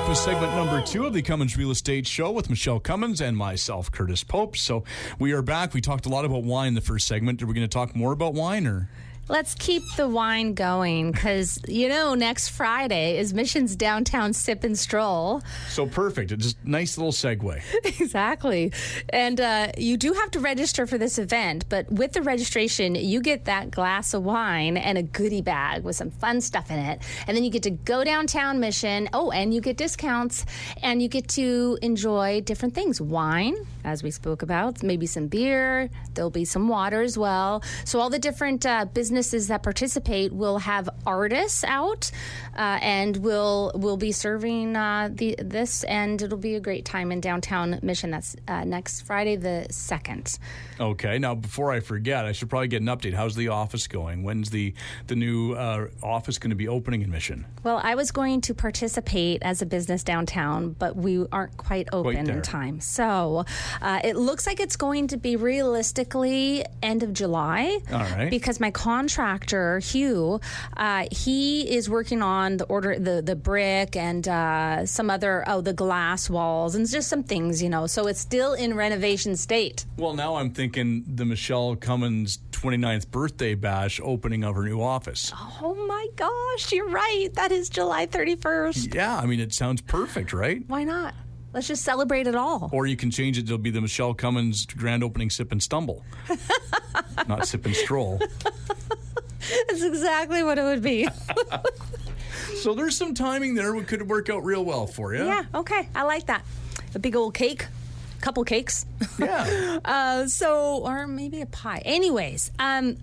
back with segment number 2 of the Cummins Real Estate Show with Michele Cummins and myself, Curtis Pope. So we are back. We talked a lot about wine in the first segment. Are we going to talk more about wine, or? Let's keep the wine going because, next Friday is Mission's Downtown Sip and Stroll. So perfect. It's just a nice little segue. Exactly. And you do have to register for this event, but with the registration, you get that glass of wine and a goodie bag with some fun stuff in it. And then you get to go downtown Mission. Oh, and you get discounts, and you get to enjoy different things. Wine, as we spoke about, maybe some beer. There'll be some water as well. So all the different businesses that participate will have artists out, and we'll be serving this, and it'll be a great time in downtown Mission. That's next Friday the 2nd. Okay. Now, before I forget, I should probably get an update. How's the office going? When's the new office going to be opening in Mission? Well, I was going to participate as a business downtown, but we aren't quite open in time. So it looks like it's going to be realistically end of July. All right. Because my contractor, Hugh, he is working on the brick and some other, the glass walls and just some things, So it's still in renovation state. Well, now I'm thinking the Michele Cummins 29th birthday bash opening of her new office. Oh my gosh, you're right. That is July 31st. Yeah, I mean, it sounds perfect, right? Why not? Let's just celebrate it all. Or you can change it to be the Michele Cummins grand opening Sip and Stumble. Not Sip and Stroll. That's exactly what it would be. So there's some timing there. It could work out real well for you. Yeah, okay. I like that. A big old cake. Couple cakes. Yeah. Or maybe a pie. Anyways,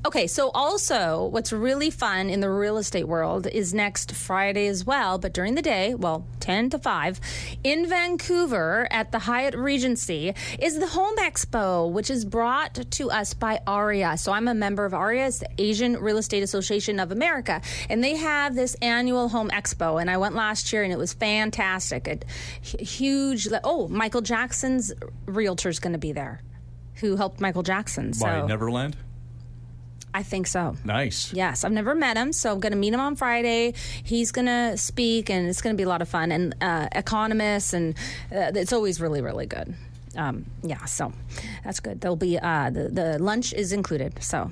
okay, so also what's really fun in the real estate world is next Friday as well, but during the day, 10 to 5, in Vancouver at the Hyatt Regency is the Home Expo, which is brought to us by ARIA. So I'm a member of ARIA, it's the Asian Real Estate Association of America, and they have this annual Home Expo, and I went last year and it was fantastic. Huge, Michael Jackson's realtor's going to be there, who helped Michael Jackson. By Neverland? I think so. Nice. Yes, I've never met him, so I'm going to meet him on Friday. He's going to speak, and it's going to be a lot of fun. And economists, and it's always really, really good. So that's good. There'll be the lunch is included, so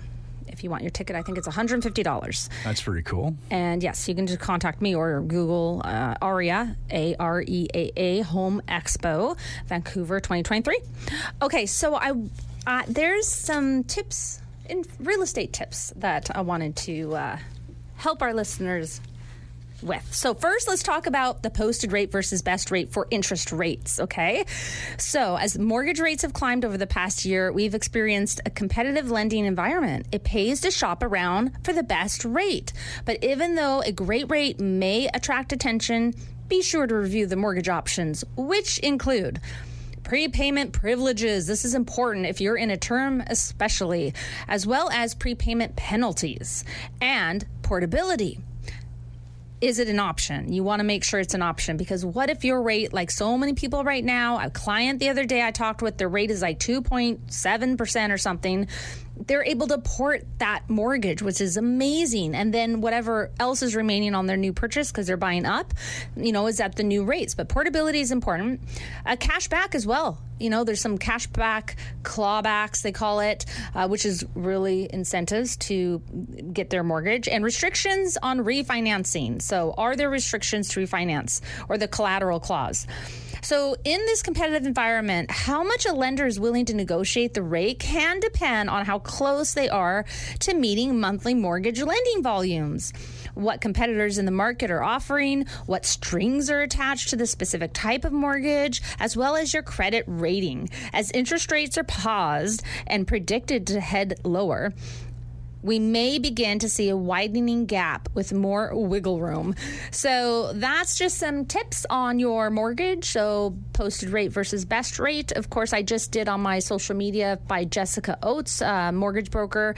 if you want your ticket, I think it's $150. That's pretty cool. And yes, you can just contact me or Google AREA, AREAA Home Expo, Vancouver 2023. Okay, so there's some tips, real estate tips that I wanted to help our listeners with. So first, let's talk about the posted rate versus best rate for interest rates, okay? So as mortgage rates have climbed over the past year, we've experienced a competitive lending environment. It pays to shop around for the best rate. But even though a great rate may attract attention, be sure to review the mortgage options, which include prepayment privileges. This is important if you're in a term especially, as well as prepayment penalties and portability. Is it an option? You want to make sure it's an option, because what if your rate, like so many people right now, a client the other day I talked with, their rate is like 2.7% or something. They're able to port that mortgage, which is amazing. And then whatever else is remaining on their new purchase, because they're buying up, is at the new rates. But portability is important. Cash back as well. There's some cash back clawbacks, they call it, which is really incentives to get their mortgage, and restrictions on refinancing. So are there restrictions to refinance, or the collateral clause? So in this competitive environment, how much a lender is willing to negotiate the rate can depend on how close they are to meeting monthly mortgage lending volumes, what competitors in the market are offering, what strings are attached to the specific type of mortgage, as well as your credit rating. As interest rates are paused and predicted to head lower, we may begin to see a widening gap with more wiggle room. So that's just some tips on your mortgage. So posted rate versus best rate. Of course, I just did on my social media by Jessica Oates, mortgage broker.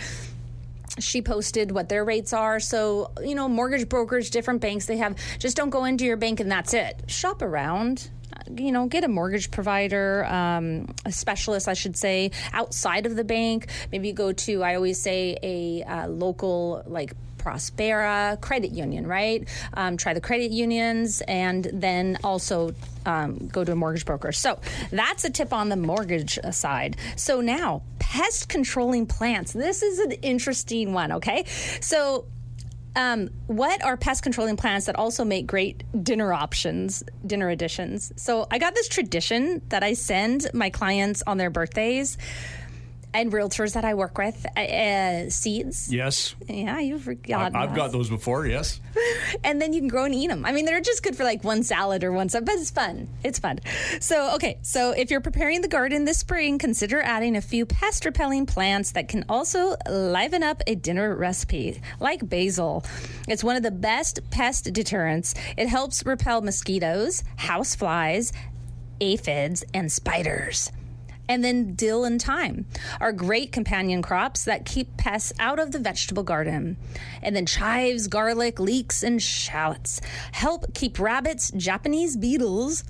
She posted what their rates are. So, mortgage brokers, different banks, they have, just don't go into your bank and that's it. Shop around. Get a mortgage provider, a specialist, I should say, outside of the bank. Maybe go to, I always say, a local, Prospera, credit union, right? Try the credit unions, and then also go to a mortgage broker. So that's a tip on the mortgage side. So now, pest controlling plants. This is an interesting one, okay? So what are pest controlling plants that also make great dinner additions? So I got this tradition that I send my clients on their birthdays and realtors that I work with, seeds. Yes. Yeah, you've forgotten. I've got those before, yes. And then you can grow and eat them. I mean, they're just good for like one salad or one stuff, but it's fun. It's fun. So, okay. So if you're preparing the garden this spring, consider adding a few pest repelling plants that can also liven up a dinner recipe, like basil. It's one of the best pest deterrents. It helps repel mosquitoes, house flies, aphids, and spiders. And then dill and thyme are great companion crops that keep pests out of the vegetable garden. And then chives, garlic, leeks, and shallots help keep rabbits, Japanese beetles,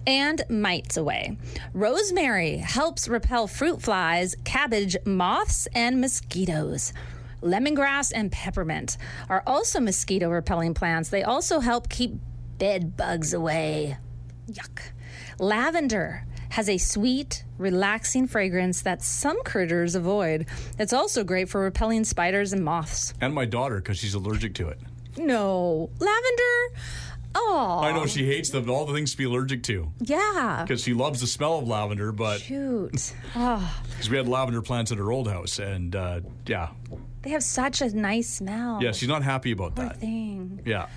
and mites away. Rosemary helps repel fruit flies, cabbage, moths, and mosquitoes. Lemongrass and peppermint are also mosquito repelling plants. They also help keep bed bugs away. Yuck. Lavender has a sweet, relaxing fragrance that some critters avoid. It's also great for repelling spiders and moths. And my daughter, because she's allergic to it. No. Lavender? Oh. I know she hates them, all the things to be allergic to. Yeah. Because she loves the smell of lavender, but... Shoot. Oh. Because we had lavender plants at her old house, and yeah. They have such a nice smell. Yeah, she's not happy about Poor that. thing. Yeah.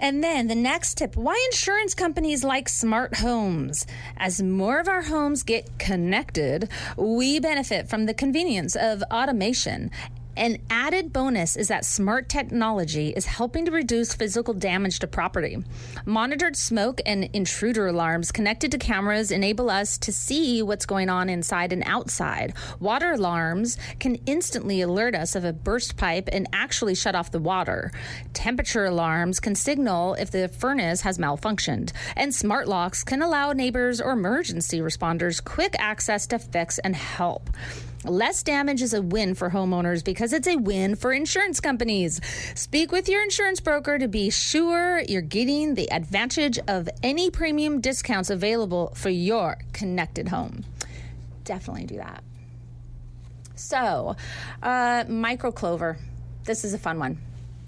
And then the next tip, why insurance companies like smart homes. As more of our homes get connected, we benefit from the convenience of automation. An added bonus is that smart technology is helping to reduce physical damage to property. Monitored smoke and intruder alarms connected to cameras enable us to see what's going on inside and outside. Water alarms can instantly alert us of a burst pipe and actually shut off the water. Temperature alarms can signal if the furnace has malfunctioned. And smart locks can allow neighbors or emergency responders quick access to fix and help. Less damage is a win for homeowners because it's a win for insurance companies. Speak with your insurance broker to be sure you're getting the advantage of any premium discounts available for your connected home. Definitely do that. So, microclover. This is a fun one.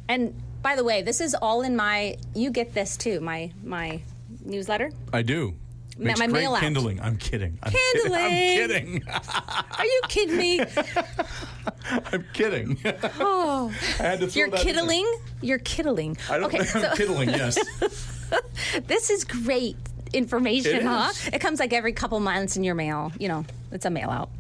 And by the way, this is all in my, you get this too, my newsletter. I do. Makes my great mail out. kindling. I'm kidding. I'm Kindling. kidding. Are you kidding me? I'm kidding. Oh, I had to throw you're that in there. kiddling? You're kiddling. I don't Okay, I'm kiddling, yes. This is great information, It huh? is. It comes like every couple months in your mail. You know, it's a mail out.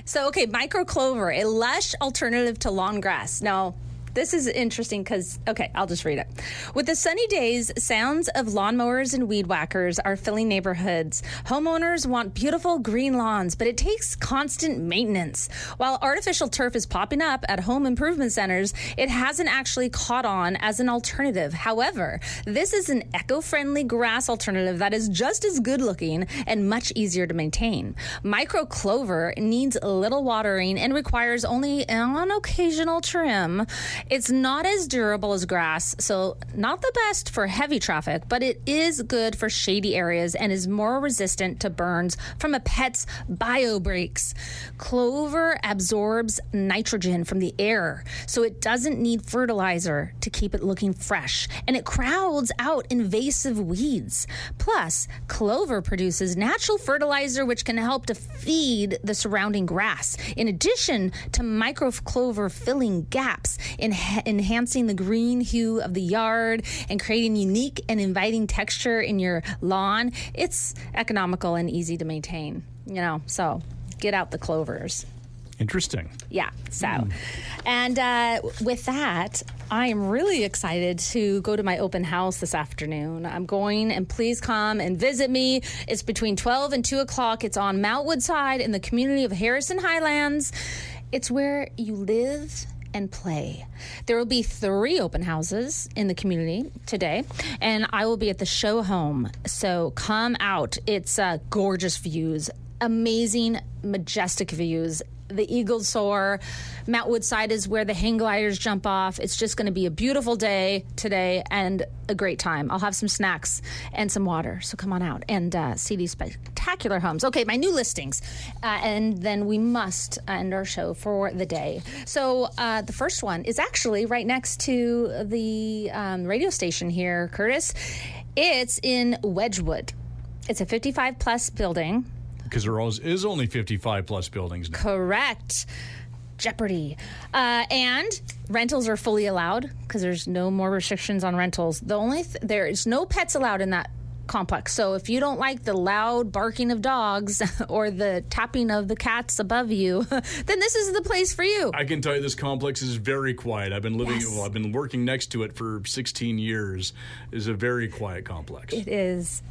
So, okay, microclover, a lush alternative to lawn grass. Now, this is interesting because, okay, I'll just read it. With the sunny days, sounds of lawnmowers and weed whackers are filling neighborhoods. Homeowners want beautiful green lawns, but it takes constant maintenance. While artificial turf is popping up at home improvement centers, it hasn't actually caught on as an alternative. However, this is an eco-friendly grass alternative that is just as good looking and much easier to maintain. Microclover needs little watering and requires only an occasional trim. It's not as durable as grass, so not the best for heavy traffic, but it is good for shady areas and is more resistant to burns from a pet's bio breaks. Clover absorbs nitrogen from the air, so it doesn't need fertilizer to keep it looking fresh, and it crowds out invasive weeds. Plus, clover produces natural fertilizer which can help to feed the surrounding grass, in addition to microclover filling gaps in enhancing the green hue of the yard and creating unique and inviting texture in your lawn. It's economical and easy to maintain, so get out the clovers. Interesting. Yeah. So, and with that, I am really excited to go to my open house this afternoon. I'm going, and please come and visit me. It's between 12 and 2 o'clock. It's on Mount Woodside in the community of Harrison Highlands. It's where you live and play. There will be 3 open houses in the community today, and I will be at the show home. So come out. It's gorgeous views, amazing, majestic views. the eagles soar. Mount Woodside is where the hang gliders jump off. It's just going to be a beautiful day today and a great time. I'll have some snacks and some water. So come on out and see these spectacular homes. Okay, my new listings. And then we must end our show for the day. So the first one is actually right next to the radio station here, Curtis. It's in Wedgwood. It's a 55-plus building. Because there is only 55-plus buildings now. Correct. Jeopardy. And rentals are fully allowed because there's no more restrictions on rentals. There is no pets allowed in that complex. So if you don't like the loud barking of dogs or the tapping of the cats above you, then this is the place for you. I can tell you this complex is very quiet. I've been I've been working next to it for 16 years. It's a very quiet complex. It is.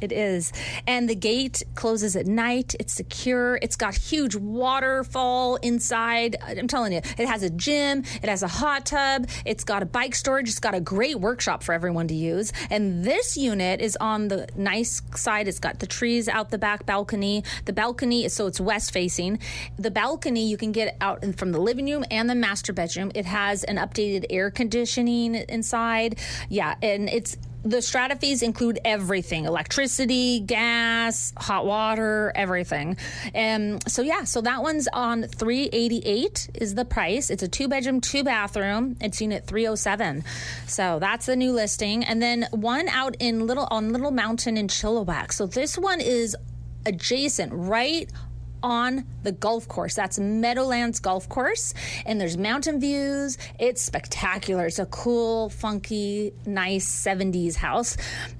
And the gate closes at night. It's secure. It's got huge waterfall inside. I'm telling you, it has a gym. It has a hot tub. It's got a bike storage. It's got a great workshop for everyone to use. And this unit is on the nice side. It's got the trees out the back balcony. The balcony, so it's west facing. The balcony, you can get out from the living room and the master bedroom. It has an updated air conditioning inside. Yeah, and the strata fees include everything: electricity, gas, hot water, everything. So that one's on $388 is the price. It's a 2-bedroom, 2-bathroom. It's unit 307. So that's the new listing. And then one out in Little Mountain in Chilliwack. So this one is adjacent, right on the golf course. That's Meadowlands Golf Course, and there's mountain views. It's spectacular. It's a cool, funky, nice 70s house,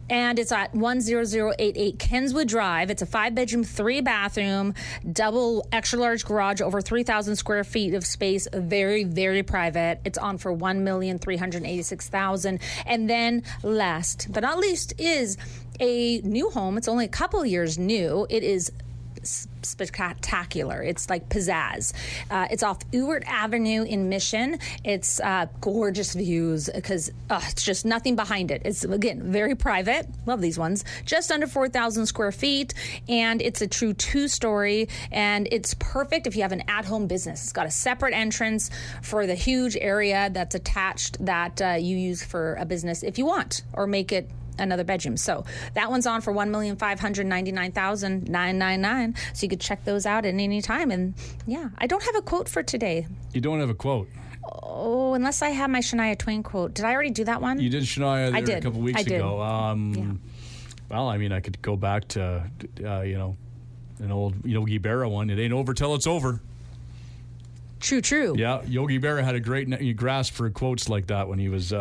and it's at 10088 Kenswood Drive. It's a 5-bedroom, 3-bathroom, double extra large garage, over 3,000 square feet of space. Very, very private. It's on for $1,386,000. And then last but not least is a new home. It's only a couple years new. It is spectacular. It's like pizzazz. It's off Ewart Avenue in Mission. It's gorgeous views because it's just nothing behind it. It's, again, very private. Love these ones. Just under 4,000 square feet, and it's a true 2-story, and it's perfect if you have an at-home business. It's got a separate entrance for the huge area that's attached that you use for a business if you want, or make it another bedroom. So that one's on for $1,599,999. So you could check those out at any time. And yeah, I don't have a quote for today. You don't have a quote? Oh, unless I have my Shania Twain quote. Did I already do that one? You did Shania there a couple weeks ago. Yeah. Well, I mean, I could go back to, an old Yogi Berra one. It ain't over till it's over. True. Yeah, Yogi Berra had a great grasp for quotes like that when he was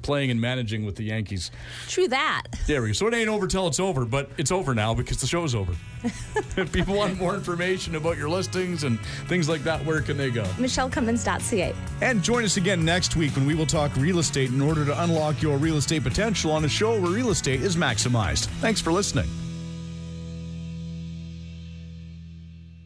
playing and managing with the Yankees. True that. There we go. So it ain't over till it's over, but it's over now because the show's over. If people want more information about your listings and things like that, where can they go? MicheleCummins.ca. And join us again next week when we will talk real estate in order to unlock your real estate potential on a show where real estate is maximized. Thanks for listening.